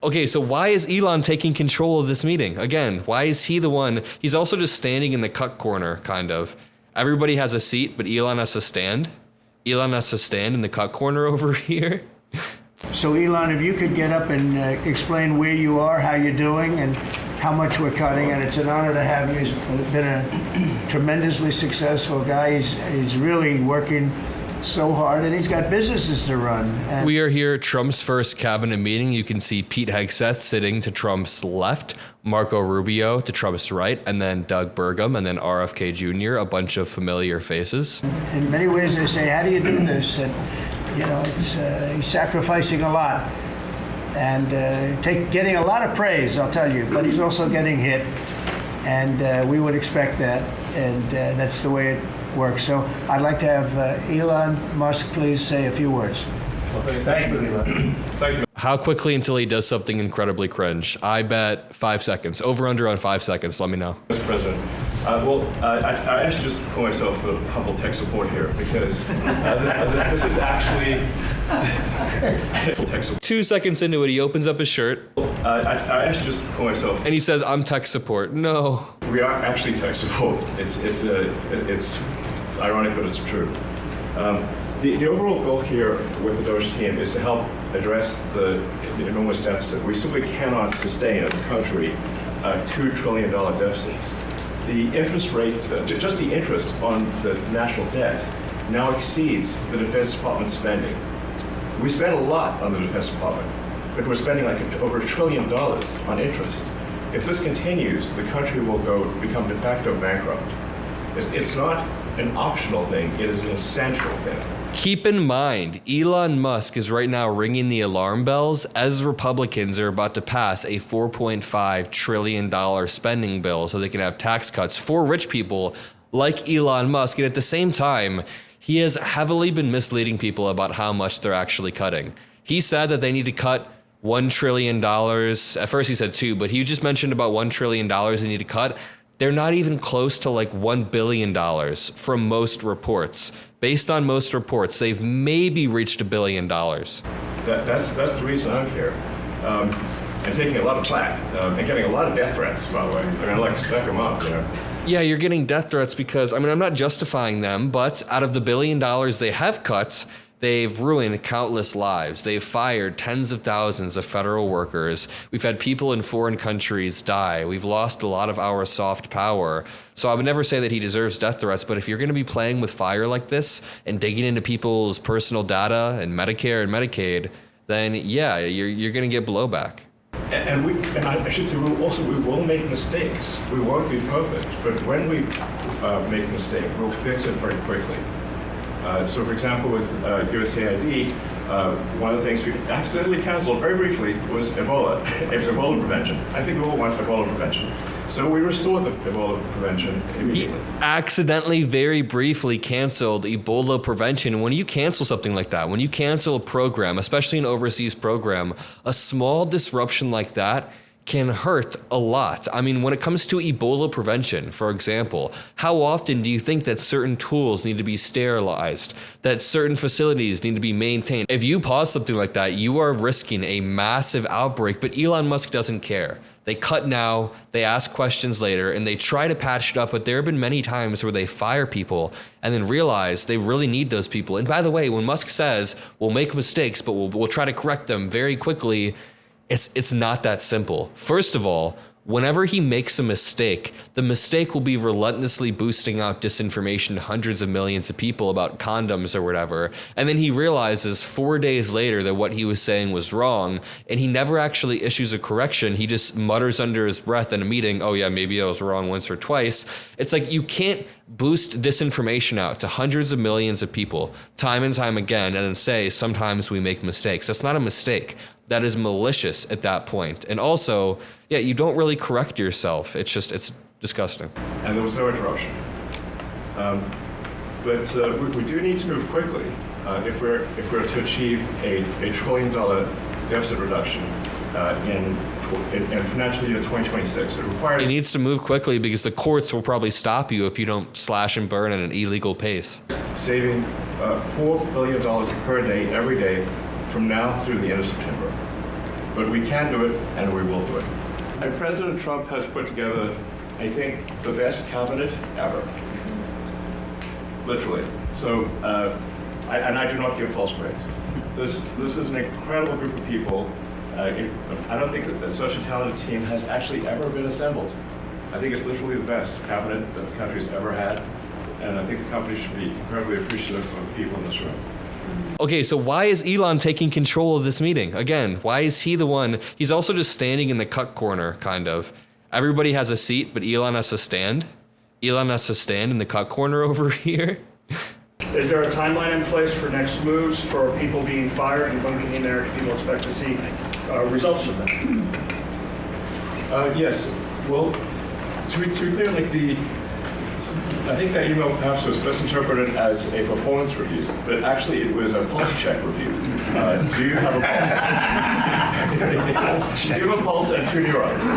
Okay, so why is Elon taking control of this meeting? Again, why is he the one? He's also just standing in the cut corner, kind of. Everybody has a seat, but Elon has to stand. Elon has to stand in the cut corner over here. So Elon, if you could get up and explain where you are, how you're doing, and how much we're cutting, and it's an honor to have you. He's been a tremendously successful guy. He's really working so hard, and he's got businesses to run. And we are here at Trump's first cabinet meeting. You can see Pete Hegseth sitting to Trump's left, Marco Rubio to Trump's right, and then Doug Burgum, and then RFK Jr., a bunch of familiar faces. In many ways, they say, how do you do this? And, you know, he's sacrificing a lot and getting a lot of praise, I'll tell you, but he's also getting hit, and we would expect that, and that's the way it works. So I'd like to have Elon Musk please say a few words. Well, thank you, Elon. Thank you. How quickly until he does something incredibly cringe? I bet 5 seconds. Over under on 5 seconds. Let me know. Mr. President, I actually just call myself a humble tech support here because this is actually tech support. 2 seconds into it, he opens up his shirt. I actually just call myself, and he says, "I'm tech support." No. We are actually tech support. It's ironic, but it's true. The overall goal here with the Doge team is to help address the enormous deficit. We simply cannot sustain as a country $2 trillion deficits. The interest rates, just the interest on the national debt, now exceeds the Defense Department spending. We spend a lot on the Defense Department, but we're spending like over $1 trillion on interest. If this continues, the country will become de facto bankrupt. It's not an optional thing, it is an essential thing. Keep in mind, Elon Musk is right now ringing the alarm bells as Republicans are about to pass a $4.5 trillion spending bill so they can have tax cuts for rich people like Elon Musk. And at the same time, he has heavily been misleading people about how much they're actually cutting. He said that they need to cut $1 trillion. At first he said 2, but he just mentioned about $1 trillion they need to cut. They're not even close to like $1 billion from most reports. Based on most reports, they've maybe reached $1 billion. That's the reason I'm here. And taking a lot of flack and getting a lot of death threats, by the way. They're gonna like stack them up, you know. Yeah, you're getting death threats because, I mean, I'm not justifying them, but out of the $1 billion they have cut, they've ruined countless lives. They've fired tens of thousands of federal workers. We've had people in foreign countries die. We've lost a lot of our soft power. So I would never say that he deserves death threats, but if you're going to be playing with fire like this and digging into people's personal data and Medicare and Medicaid, then yeah, you're going to get blowback. And I should say, we will make mistakes. We won't be perfect, but when we make a mistake, we'll fix it very quickly. So, for example, with USAID, one of the things we accidentally canceled very briefly was Ebola, Ebola prevention. I think we all want Ebola prevention. So we restored the Ebola prevention immediately. He accidentally, very briefly canceled Ebola prevention. When you cancel something like that, when you cancel a program, especially an overseas program, a small disruption like that can hurt a lot. I mean, when it comes to Ebola prevention, for example, how often do you think that certain tools need to be sterilized, that certain facilities need to be maintained? If you pause something like that, you are risking a massive outbreak, but Elon Musk doesn't care. They cut now, they ask questions later, and they try to patch it up, but there have been many times where they fire people and then realize they really need those people. And by the way, when Musk says, we'll make mistakes, but we'll try to correct them very quickly, it's not that simple. First of all, whenever he makes a mistake, the mistake will be relentlessly boosting out disinformation to hundreds of millions of people about condoms or whatever. And then he realizes 4 days later that what he was saying was wrong, and he never actually issues a correction. He just mutters under his breath in a meeting, oh yeah, maybe I was wrong once or twice. It's like you can't boost disinformation out to hundreds of millions of people time and time again and then say, sometimes we make mistakes. That's not a mistake. That is malicious at that point. And also, yeah, you don't really correct yourself. It's disgusting. And there was no interruption. But we do need to move quickly if we're to achieve a $1 trillion deficit reduction in financial year 2026. It needs to move quickly because the courts will probably stop you if you don't slash and burn at an illegal pace. Saving $4 billion per day, every day, from now through the end of September. But we can do it, and we will do it. And President Trump has put together, I think, the best cabinet ever. Literally. So, I do not give false praise. This is an incredible group of people. I don't think that such a talented team has actually ever been assembled. I think it's literally the best cabinet that the country's ever had, and I think the company should be incredibly appreciative of the people in this room. Okay, so why is Elon taking control of this meeting? Again, why is he the one? He's also just standing in the cut corner, kind of. Everybody has a seat, but Elon has to stand. Elon has to stand in the cut corner over here. Is there a timeline in place for next moves for people being fired and bunking in there? Do people expect to see results of that? Yes. Well, to be clear, I think that email perhaps was misinterpreted as a performance review, but actually it was a pulse check review. Do you have a pulse? Do you have a pulse and 2 neurons? So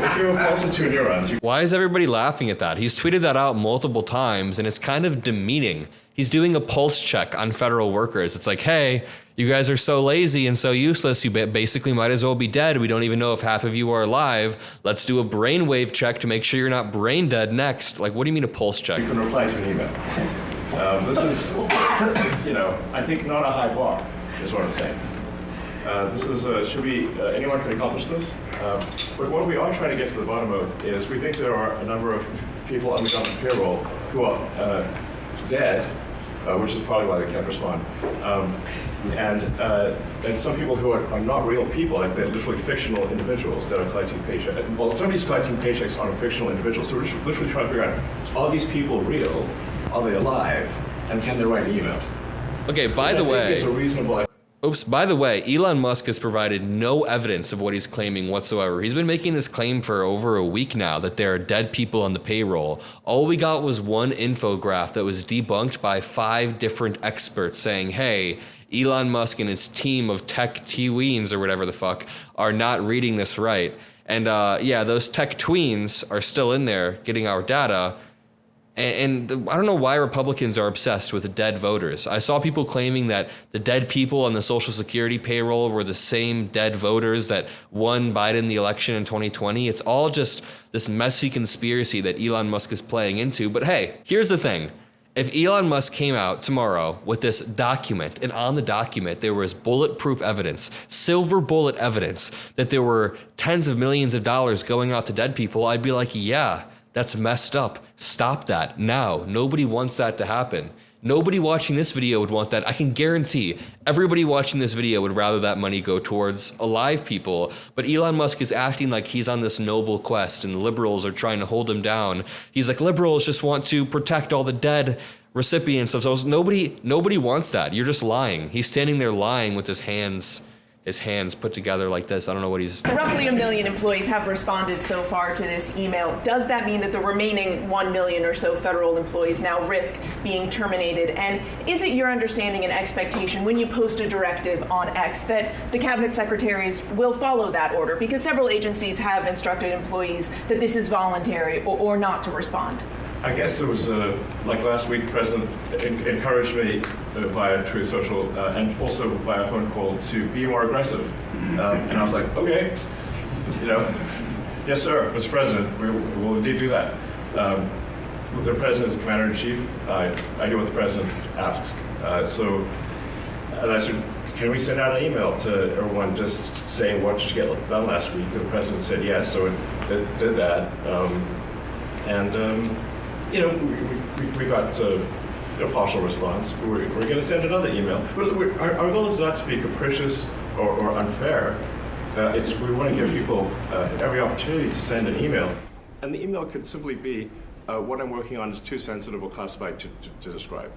if you have a pulse and 2 neurons, Why is everybody laughing at that? He's tweeted that out multiple times, and it's kind of demeaning. He's doing a pulse check on federal workers. It's like, hey, you guys are so lazy and so useless, you basically might as well be dead. We don't even know if half of you are alive. Let's do a brainwave check to make sure you're not brain dead next. Like, what do you mean a pulse check? you can reply to an email. This is, I think not a high bar, is what I'm saying. This is, anyone can accomplish this? But what we are trying to get to the bottom of is we think there are a number of people on the government payroll who are dead, which is probably why they can't respond. And some people who are not real people, like they're literally fictional individuals that are collecting paychecks. Well, somebody's collecting paychecks on a fictional individual, so we're just literally trying to figure out, are these people real? Are they alive? And can they write an email? Okay, by the way, is a reasonable. by the way, Elon Musk has provided no evidence of what he's claiming whatsoever. He's been making this claim for over a week now that there are dead people on the payroll. All we got was one infograph that was debunked by 5 different experts saying, hey, Elon Musk and his team of tech tweens or whatever the fuck are not reading this right. And those tech tweens are still in there getting our data. And I don't know why Republicans are obsessed with dead voters. I saw people claiming that the dead people on the Social Security payroll were the same dead voters that won Biden the election in 2020. It's all just this messy conspiracy that Elon Musk is playing into. But hey, here's the thing. If Elon Musk came out tomorrow with this document, and on the document there was bulletproof evidence, silver bullet evidence, that there were tens of millions of dollars going out to dead people, I'd be like, yeah, that's messed up. Stop that now. Nobody wants that to happen. Nobody watching this video would want that. I can guarantee everybody watching this video would rather that money go towards alive people. But Elon Musk is acting like he's on this noble quest and the liberals are trying to hold him down. He's like, liberals just want to protect all the dead recipients of social. Nobody wants that. You're just lying. He's standing there lying with his hands put together like this. I don't know what he's... Roughly 1 million employees have responded so far to this email. Does that mean that the remaining 1 million or so federal employees now risk being terminated? And is it your understanding and expectation when you post a directive on X that the cabinet secretaries will follow that order? Because several agencies have instructed employees that this is voluntary or not to respond. I guess it was like last week, the president encouraged me via Truth Social and also via phone call to be more aggressive. And I was like, okay, yes, sir, Mr. President, we will indeed do that. The president is the commander-in-chief. I do what the president asks. And I said, can we send out an email to everyone just saying what did you get done last week? The president said yes, so it did that. We got a partial response. We're going to send another email. But our goal is not to be capricious or unfair. We want to give people every opportunity to send an email. And the email could simply be, what I'm working on is too sensitive or classified to describe.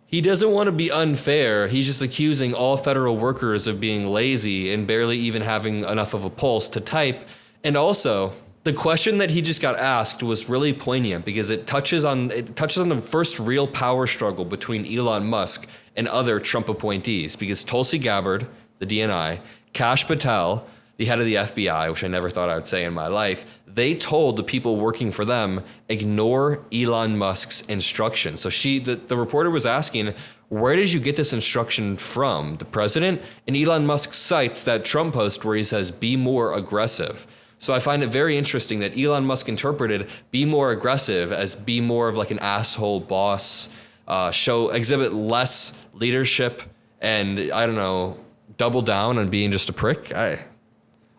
He doesn't want to be unfair. He's just accusing all federal workers of being lazy and barely even having enough of a pulse to type. And also, the question that he just got asked was really poignant because it touches on the first real power struggle between Elon Musk and other Trump appointees. Because Tulsi Gabbard, the DNI, Kash Patel, the head of the FBI, which I never thought I would say in my life, they told the people working for them, ignore Elon Musk's instructions. So the reporter was asking, where did you get this instruction from? The president? And Elon Musk cites that Trump post where he says, be more aggressive. So I find it very interesting that Elon Musk interpreted be more aggressive as be more of like an asshole boss, exhibit less leadership, and I don't know, double down on being just a prick. I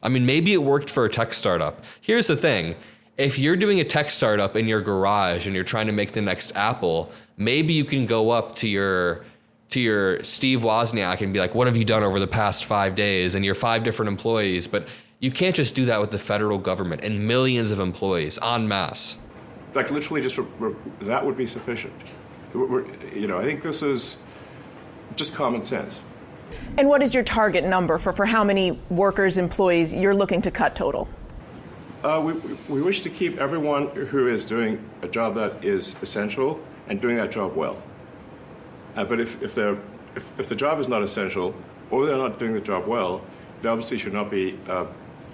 mean, maybe it worked for a tech startup. Here's the thing. If you're doing a tech startup in your garage and you're trying to make the next Apple, maybe you can go up to your Steve Wozniak and be like, what have you done over the past 5 days? And your 5 different employees. But you can't just do that with the federal government and millions of employees en masse. Like literally just, that would be sufficient. I think this is just common sense. And what is your target number for how many workers, employees you're looking to cut total? We wish to keep everyone who is doing a job that is essential and doing that job well. But if the job is not essential or they're not doing the job well, they obviously should not be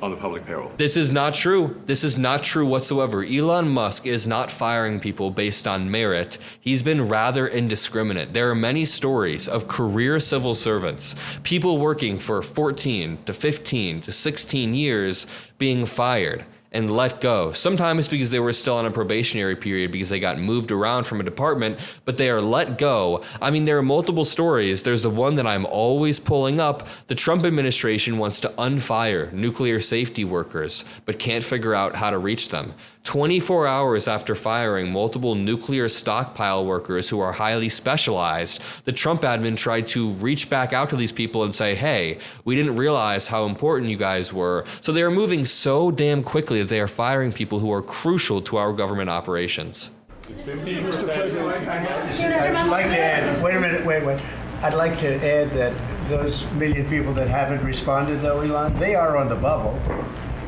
on the public payroll. This is not true. This is not true whatsoever. Elon Musk is not firing people based on merit. He's been rather indiscriminate. There are many stories of career civil servants, people working for 14 to 15 to 16 years being fired and let go. Sometimes because they were still on a probationary period because they got moved around from a department, but they are let go. I mean, there are multiple stories. There's the one that I'm always pulling up. The Trump administration wants to unfire nuclear safety workers, but can't figure out how to reach them. 24 hours after firing multiple nuclear stockpile workers who are highly specialized, the Trump admin tried to reach back out to these people and say, hey, we didn't realize how important you guys were. So they are moving so damn quickly that they are firing people who are crucial to our government operations. Mr. President, I'd like to add, wait. I'd like to add that those million people that haven't responded, though, Elon, they are on the bubble.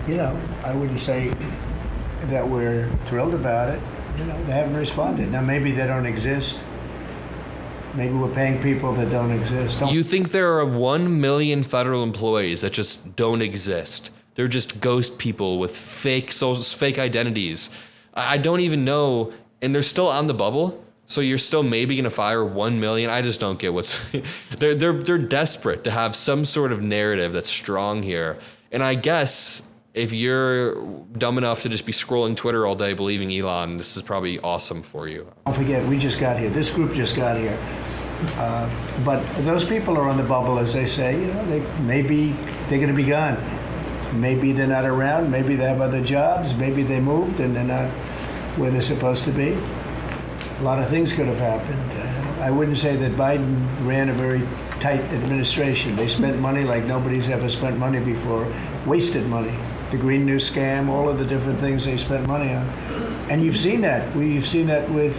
I wouldn't say that we're thrilled about it. They haven't responded. Now, maybe they don't exist. Maybe we're paying people that don't exist. You think there are 1 million federal employees that just don't exist? They're just ghost people with fake identities. I don't even know, and they're still on the bubble. So you're still maybe going to fire 1 million. I just don't get what's. They're desperate to have some sort of narrative that's strong here, and I guess if you're dumb enough to just be scrolling Twitter all day believing Elon, this is probably awesome for you. Don't forget, we just got here. This group just got here. But those people are on the bubble, as they say. Maybe they're going to be gone. Maybe they're not around. Maybe they have other jobs. Maybe they moved and they're not where they're supposed to be. A lot of things could have happened. I wouldn't say that Biden ran a very tight administration. They spent money like nobody's ever spent money before, wasted money. The Green New Scam, all of the different things they spent money on. And you've seen that. We've seen that with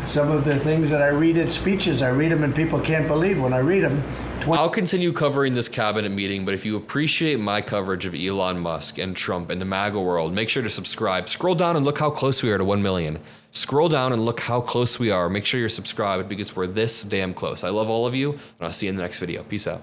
some of the things that I read at speeches. I read them and people can't believe when I read them. I'll continue covering this cabinet meeting, but if you appreciate my coverage of Elon Musk and Trump and the MAGA world, make sure to subscribe. Scroll down and look how close we are to 1 million. Scroll down and look how close we are. Make sure you're subscribed because we're this damn close. I love all of you, and I'll see you in the next video. Peace out.